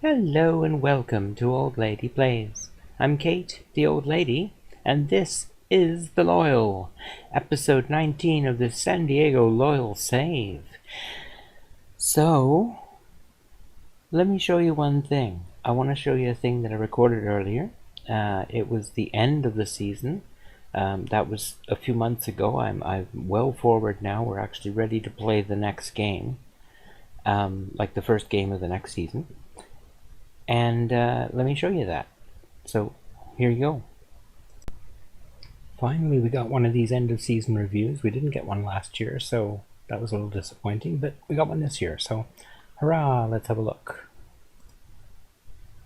Hello and welcome to Old Lady Plays. I'm Kate, the Old Lady, and this is The Loyal, episode 19 of the San Diego Loyal Save. So, let me show you one thing. I want to show you a thing that I recorded earlier. It was the end of the season. That was a few months ago. I'm well forward now. We're actually ready to play the next game, like the first game of the next season. And let me show you that. So here you go. Finally, we got one of these end of season reviews. We didn't get one last year, so that was a little disappointing, but we got one this year, so hurrah, let's have a look.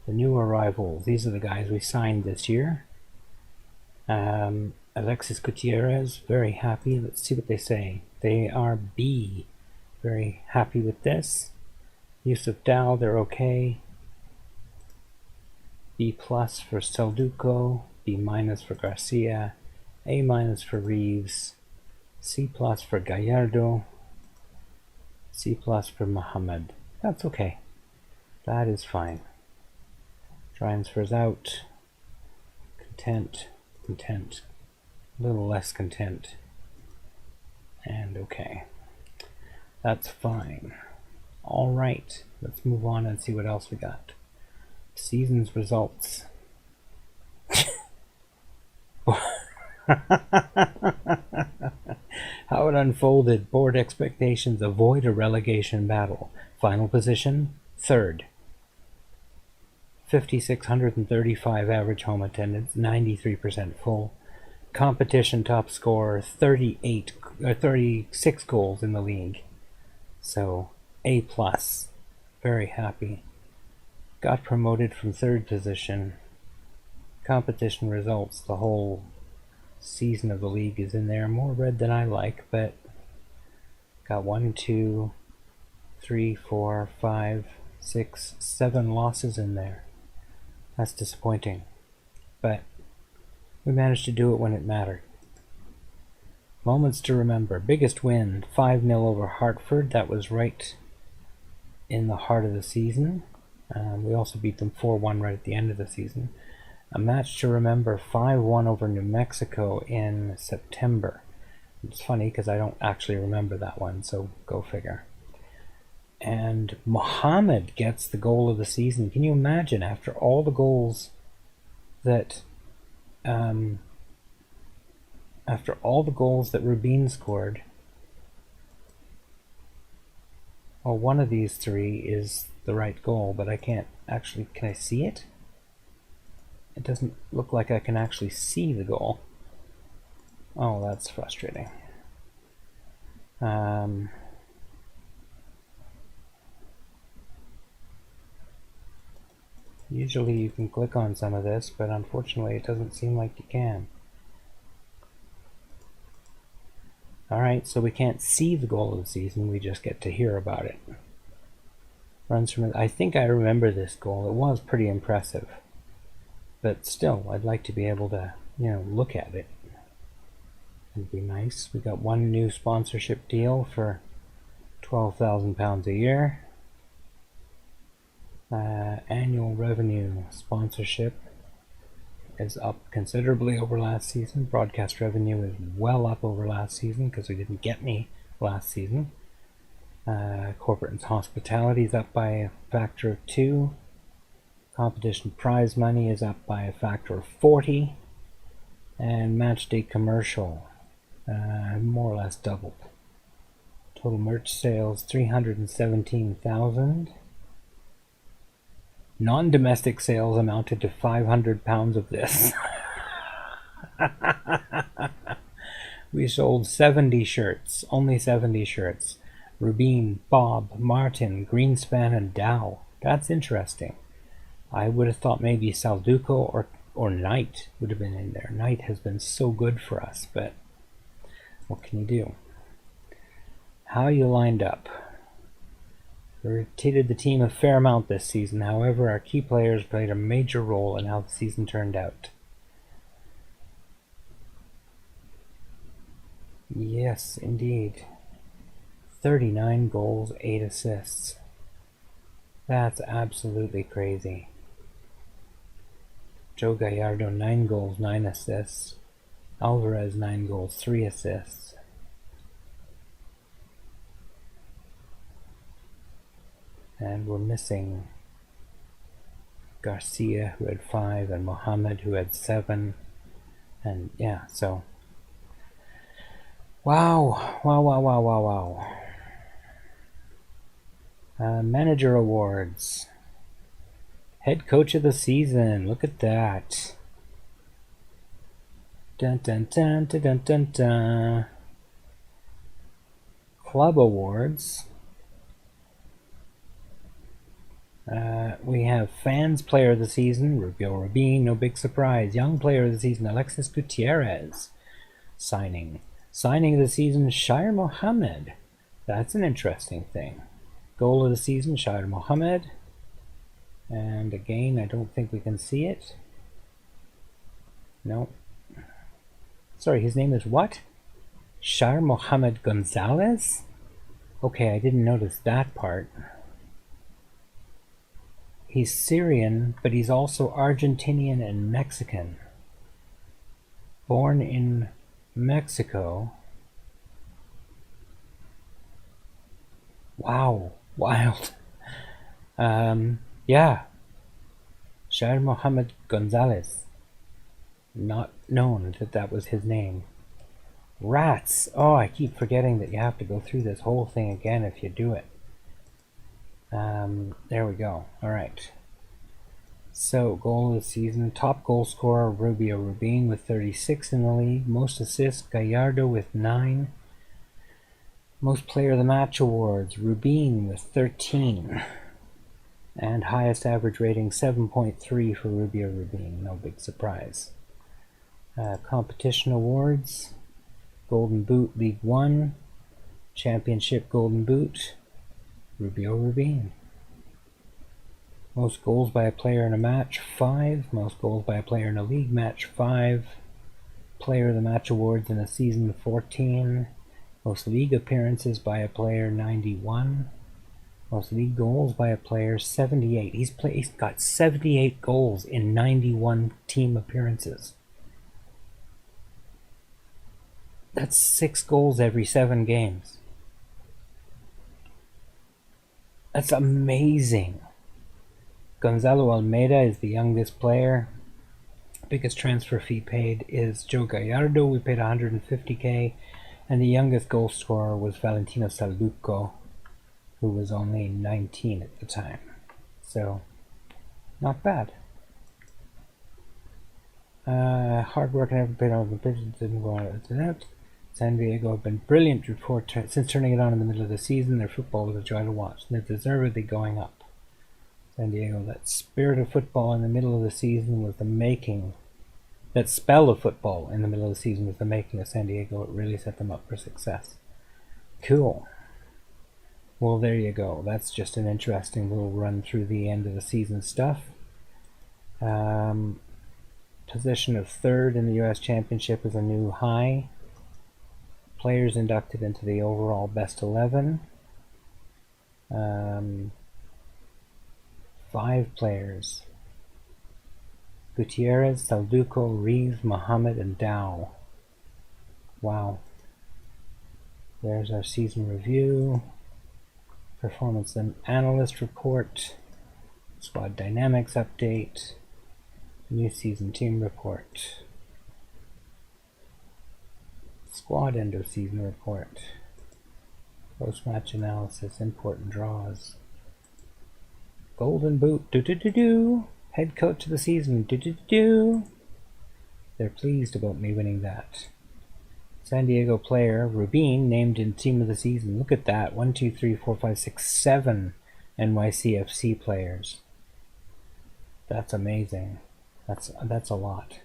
The new arrivals. These are the guys we signed this year. Alexis Gutierrez, very happy. Let's see what they say. They are B. Very happy with this. Yusuf Dal, they're okay. B plus for Selduco, B minus for Garcia, A minus for Reeves, C plus for Gallardo, C plus for Muhammad. That's okay. That is fine. Transfers out. Content, content, a little less content. And okay. That's fine. Alright, let's move on and see what else we got. Season's results. How it unfolded. Board expectations. Avoid a relegation battle. Final position, third. 5,635 average home attendance, 93% full. Competition top scorer, 36 goals in the league. So, A plus. Very happy. Got promoted from third position. Competition results, the whole season of the league is in there. More red than I like, but got 1, 2, 3, 4, 5, 6, 7 losses in there. That's disappointing, but we managed to do it when it mattered. Moments to remember. Biggest win, 5-0 over Hartford. That was right in the heart of the season. We also beat them 4-1 right at the end of the season. A match to remember, 5-1 over New Mexico in September. It's funny because I don't actually remember that one, so go figure. And Muhammad gets the goal of the season. Can you imagine, after all the goals that Rubin scored, well, one of these three is the right goal, but I can't actually, can I see it? It doesn't look like I can actually see the goal. Oh, that's frustrating. Usually you can click on some of this, but unfortunately it doesn't seem like you can. Alright, so we can't see the goal of the season, we just get to hear about it. Runs from, I think I remember this goal. It was pretty impressive. But still, I'd like to be able to, look at it. It'd be nice. We got one new sponsorship deal for £12,000 a year. Annual revenue sponsorship is up considerably over last season. Broadcast revenue is well up over last season because we didn't get any last season. Corporate and hospitality is up by a factor of 2. Competition prize money is up by a factor of 40. And match day commercial more or less doubled. Total merch sales 317,000. Non-domestic sales amounted to £500 of this. We sold 70 shirts, only 70 shirts. Rubin, Bob, Martin, Greenspan, and Dow. That's interesting. I would have thought maybe Salduco or Knight would have been in there. Knight has been so good for us, but what can you do? How you lined up? We rotated the team a fair amount this season. However, our key players played a major role in how the season turned out. Yes, indeed. 39 goals, 8 assists. That's absolutely crazy. Joe Gallardo, 9 goals, 9 assists. Alvarez, 9 goals, 3 assists. And we're missing Garcia, who had 5, and Mohammed, who had 7. And yeah, so. Wow. Manager awards. Head coach of the season. Look at that. Dun dun dun dun dun dun dun. Club awards. We have fans player of the season, Rubio Rubin, no big surprise. Young player of the season, Alexis Gutierrez. Signing of the season, Shire Mohammed. That's an interesting thing. Goal of the season, Shire Mohammed. And again, I don't think we can see it. No. Sorry, his name is what? Shire Mohammed Gonzalez? Okay, I didn't notice that part. He's Syrian, but he's also Argentinian and Mexican. Born in Mexico. Wow, wild. Yeah. Shire Mohammed Gonzalez. Not known that that was his name. Rats. Oh, I keep forgetting that you have to go through this whole thing again if you do it. There we go. All right. So, goal of the season. Top goal scorer, Rubio Rubin with 36 in the league. Most assists, Gallardo with 9. Most player of the match awards, Rubin with 13. And highest average rating, 7.3 for Rubio Rubin. No big surprise. Competition awards. Golden Boot, League 1. Championship Golden Boot, Rubio Rubin. Most goals by a player in a match, 5. Most goals by a player in a league match, 5. Player of the Match awards in a season, 14. Most league appearances by a player, 91. Most league goals by a player, 78. He's got 78 goals in 91 team appearances. That's 6 goals every 7 games. That's amazing. Gonzalo Almeida is the youngest player. Biggest transfer fee paid is Joe Gallardo. We paid $150K. And the youngest goal scorer was Valentino Salduco, who was only 19 at the time. So, not bad. Hard work and never paid off the pitches didn't go on to that. San Diego have been brilliant since turning it on in the middle of the season. Their football was a joy to watch, and they're deservedly going up. San Diego, that spirit of football in the middle of the season was the making. That spell of football in the middle of the season was the making of San Diego. It really set them up for success. Cool. Well, there you go. That's just an interesting little run through the end of the season stuff. Position of 3rd in the U.S. Championship is a new high. Players inducted into the overall best 11. 5 players. Gutierrez, Salduco, Reeves, Mohammed, and Dow. Wow. There's our season review. Performance and analyst report. Squad dynamics update. New season team report. Squad end of season report. Post-match analysis, important draws. Golden Boot, Head coach of the season, They're pleased about me winning that. San Diego player, Rubin, named in team of the season. Look at that. 1, 2, 3, 4, 5, 6, 7 NYCFC players. That's amazing. That's a lot.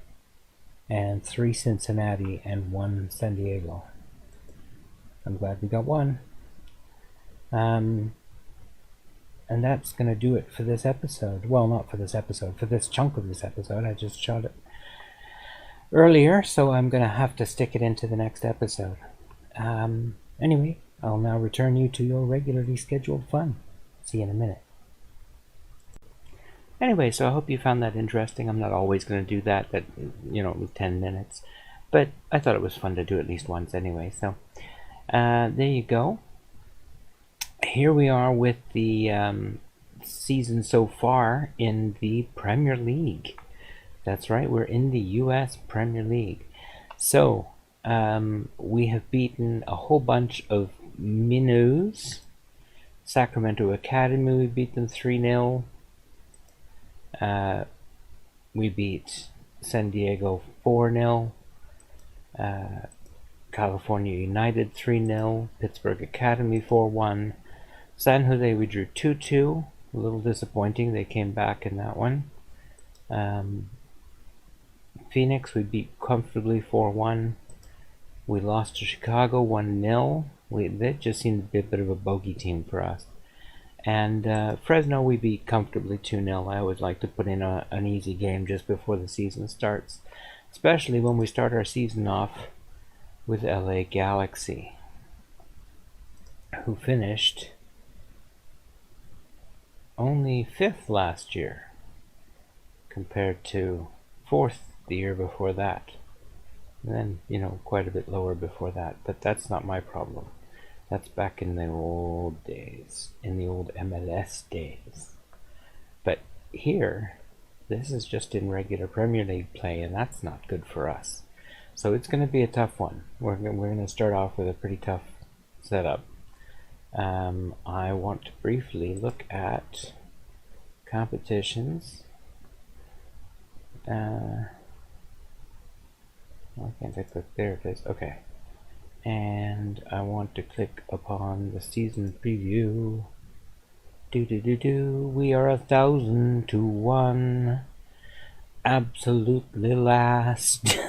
And 3 Cincinnati and 1 San Diego. I'm glad we got one. And that's going to do it for this episode. Well, not for this episode, for this chunk of this episode. I just shot it earlier, so I'm going to have to stick it into the next episode. Anyway, I'll now return you to your regularly scheduled fun. See you in a minute. Anyway, so I hope you found that interesting. I'm not always going to do that, 10 minutes. But I thought it was fun to do at least once anyway. So there you go. Here we are with the season so far in the Premier League. That's right, we're in the US Premier League. So we have beaten a whole bunch of minnows. Sacramento Academy, we beat them 3-0. We beat San Diego 4-0. California United 3-0. Pittsburgh Academy 4-1. San Jose we drew 2-2. A little disappointing. They came back in that one. Phoenix we beat comfortably 4-1. We lost to Chicago 1-0. They just seemed to be a bit of a bogey team for us. And Fresno we beat comfortably 2-0. I always like to put in an easy game just before the season starts, especially when we start our season off with LA Galaxy, who finished only 5th last year compared to 4th the year before that. And then, quite a bit lower before that, but that's not my problem. That's back in the old days, in the old MLS days. But here, this is just in regular Premier League play, and that's not good for us. So it's going to be a tough one. We're going to start off with a pretty tough setup. I want to briefly look at competitions. Why can't I click? There it is. Okay. And I want to click upon the season preview. We are 1,000 to 1. Absolutely last.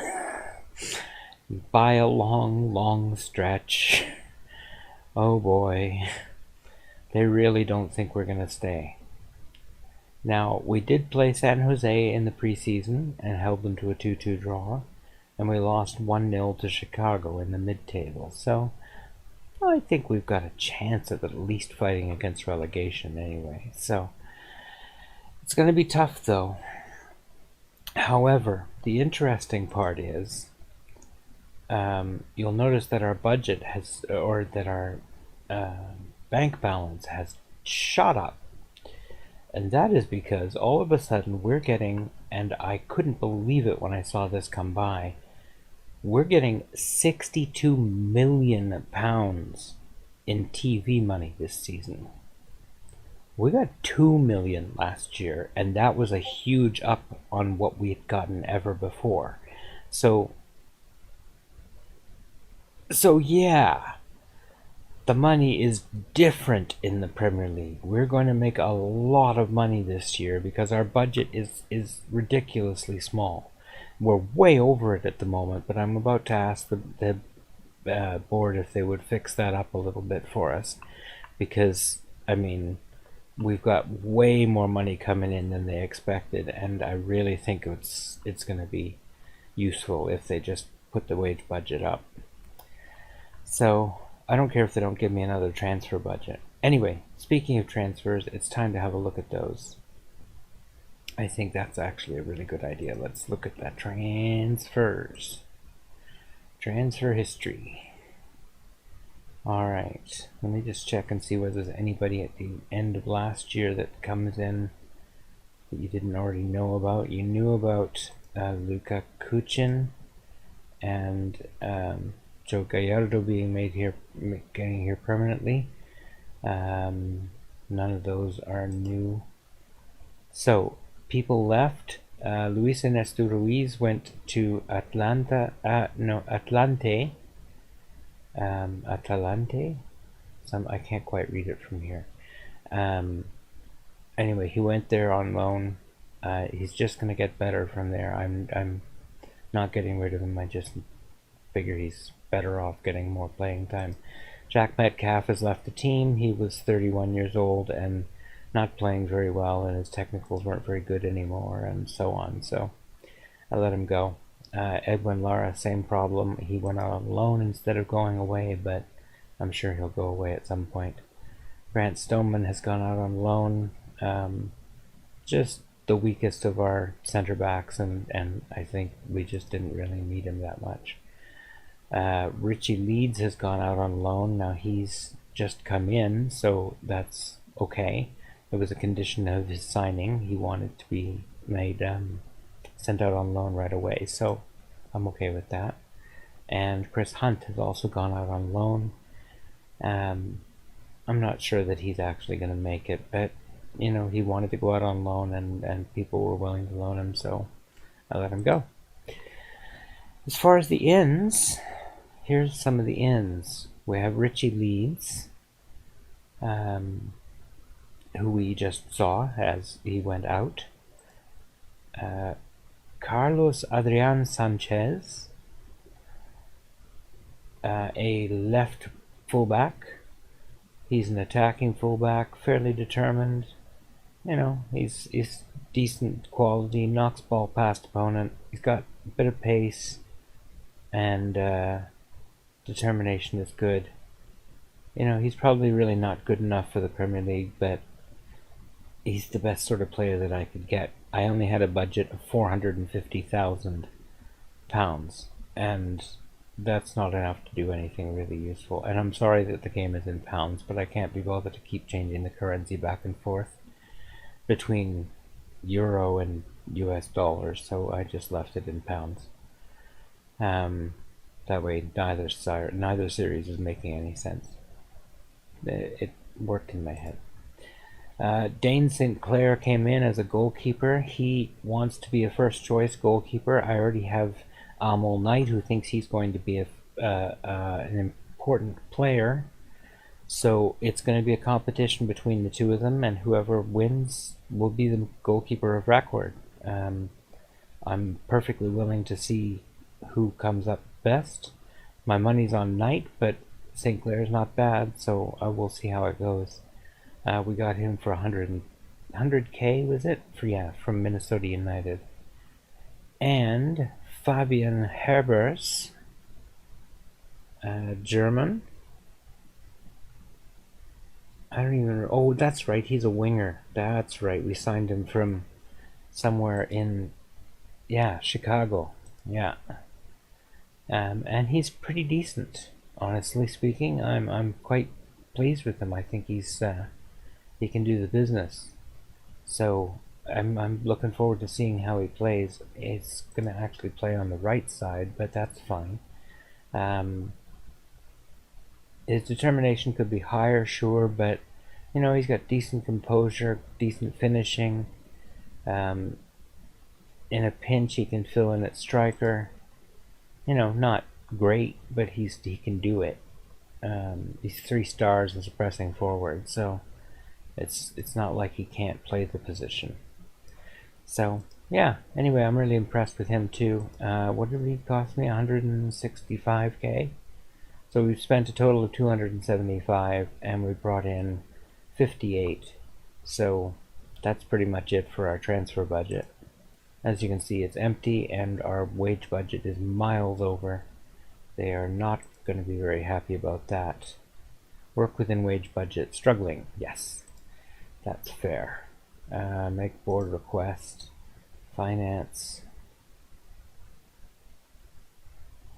By a long, long stretch. Oh boy. They really don't think we're going to stay. Now, we did play San Jose in the preseason and held them to a 2-2 draw. And we lost 1-0 to Chicago in the mid-table. So, I think we've got a chance of at least fighting against relegation anyway. So, it's going to be tough though. However, the interesting part is, you'll notice that our budget has, or that our bank balance has shot up. And that is because all of a sudden we're getting, and I couldn't believe it when I saw this come by, we're getting £62 million in TV money this season. We got $2 million last year, and that was a huge up on what we had gotten ever before. So yeah, the money is different in the Premier League. We're going to make a lot of money this year because our budget is ridiculously small. We're way over it at the moment, but I'm about to ask the board if they would fix that up a little bit for us, because we've got way more money coming in than they expected, and I really think it's going to be useful if they just put the wage budget up. So I don't care if they don't give me another transfer budget. Anyway, speaking of transfers, it's time to have a look at those. I think that's actually a really good idea. Let's look at that transfers. Transfer history. Alright, let me just check and see whether there's anybody at the end of last year that comes in that you didn't already know about. You knew about Luka Kuchin and Joe Gallardo being getting here permanently. None of those are new. So, people left. Luis Ernesto Ruiz went to Atlante. Atalante? I can't quite read it from here. Anyway, he went there on loan. He's just going to get better from there. I'm not getting rid of him. I just figure he's better off getting more playing time. Jack Metcalf has left the team. He was 31 years old and not playing very well, and his technicals weren't very good anymore, and so on. So I let him go. Edwin Lara, same problem. He went out on loan instead of going away, but I'm sure he'll go away at some point. Grant Stoneman has gone out on loan. Just the weakest of our center backs, and I think we just didn't really need him that much. Richie Leeds has gone out on loan. Now he's just come in, so that's okay. It was a condition of his signing. He wanted to be made sent out on loan right away, so I'm okay with that. And Chris Hunt has also gone out on loan. I'm not sure that he's actually going to make it, but he wanted to go out on loan, and people were willing to loan him, so I let him go. As far as the ins, here's some of the ins. We have Richie Leeds, who we just saw as he went out. Carlos Adrian Sanchez, a left fullback. He's an attacking fullback, fairly determined. He's decent quality, knocks ball past opponent. He's got a bit of pace, and determination is good. He's probably really not good enough for the Premier League, but he's the best sort of player that I could get. I only had a budget of £450,000, and that's not enough to do anything really useful. And I'm sorry that the game is in pounds, but I can't be bothered to keep changing the currency back and forth between euro and US dollars, so I just left it in pounds. That way neither series is making any sense. It worked in my head. Dane St. Clair came in as a goalkeeper. He wants to be a first choice goalkeeper. I already have Amol Knight, who thinks he's going to be an important player. So it's going to be a competition between the two of them, and whoever wins will be the goalkeeper of record. I'm perfectly willing to see who comes up best. My money's on Knight, but St. Clair's not bad, so we'll see how it goes. We got him for 100K, was it? From Minnesota United. And Fabian Herbers, German. I don't even know. Oh, that's right, he's a winger. That's right, we signed him from somewhere in, Chicago. Yeah. And he's pretty decent, honestly speaking. I'm quite pleased with him. I think he can do the business. So I'm looking forward to seeing how he plays. He's going to actually play on the right side, but that's fine. His determination could be higher, sure, but he's got decent composure, decent finishing. In a pinch, he can fill in at striker. Not great, but he can do it. He's 3 stars as a pressing forward, so it's not like he can't play the position. So anyway, I'm really impressed with him too. What did he cost me? 165K. So we've spent a total of 275, and we brought in 58. So that's pretty much it for our transfer budget. As you can see, it's empty, and our wage budget is miles over. They are not going to be very happy about that. Work within wage budget. Struggling. Yes. That's fair. Make board request. Finance.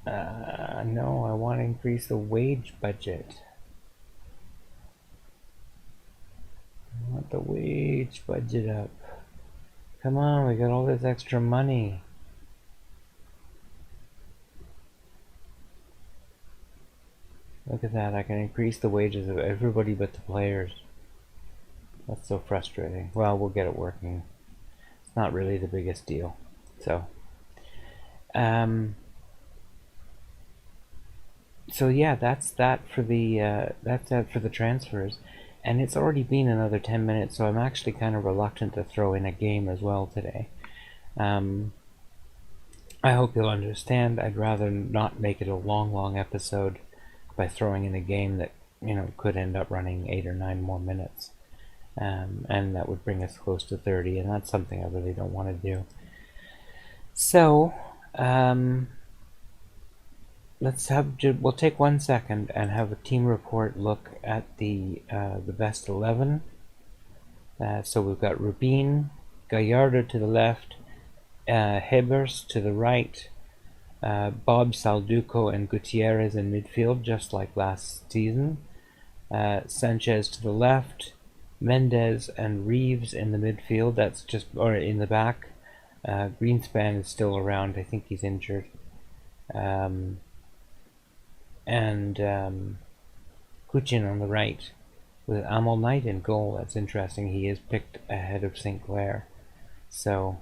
No, I want to increase the wage budget. I want the wage budget up. Come on, we got all this extra money. Look at that, I can increase the wages of everybody but the players. That's so frustrating. Well, we'll get it working. It's not really the biggest deal. So that's that for the transfers. And it's already been another 10 minutes, so I'm actually kind of reluctant to throw in a game as well today. I hope you'll understand. I'd rather not make it a long episode by throwing in a game that could end up running 8 or 9 more minutes, and that would bring us close to 30, and that's something I really don't want to do. So we'll take 1 second and have a team report look at the best 11. So we've got Rubin, Gallardo to the left, Hebers to the right, Bob, Salduco, and Gutierrez in midfield, just like last season. Sanchez to the left, Mendez and Reeves in the midfield. Or in the back. Greenspan is still around. I think he's injured. And Kuchin on the right, with Amal Knight in goal. That's interesting. He is picked ahead of St. Clair. So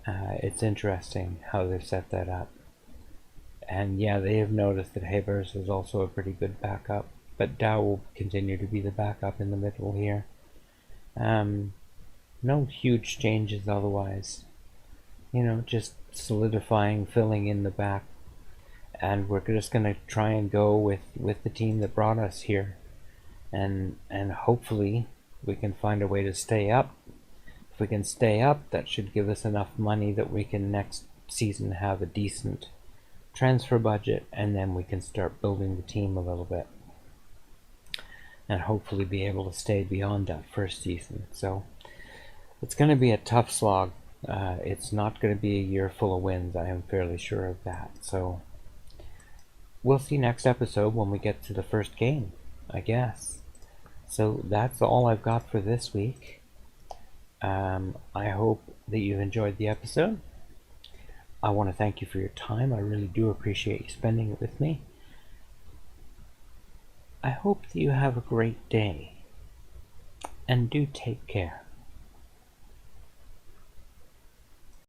it's interesting how they've set that up. And yeah, they have noticed that Hebers is also a pretty good backup, but Dow will continue to be the backup in the middle here. No huge changes otherwise. Just solidifying, filling in the back. And we're just going to try and go with the team that brought us here. And hopefully we can find a way to stay up. If we can stay up, that should give us enough money that we can next season have a decent transfer budget, and then we can start building the team a little bit. And hopefully be able to stay beyond that first season. So it's going to be a tough slog. It's not going to be a year full of wins. I am fairly sure of that. So we'll see next episode when we get to the first game, I guess. So that's all I've got for this week. I hope that you've enjoyed the episode. I want to thank you for your time. I really do appreciate you spending it with me. I hope that you have a great day. And do take care.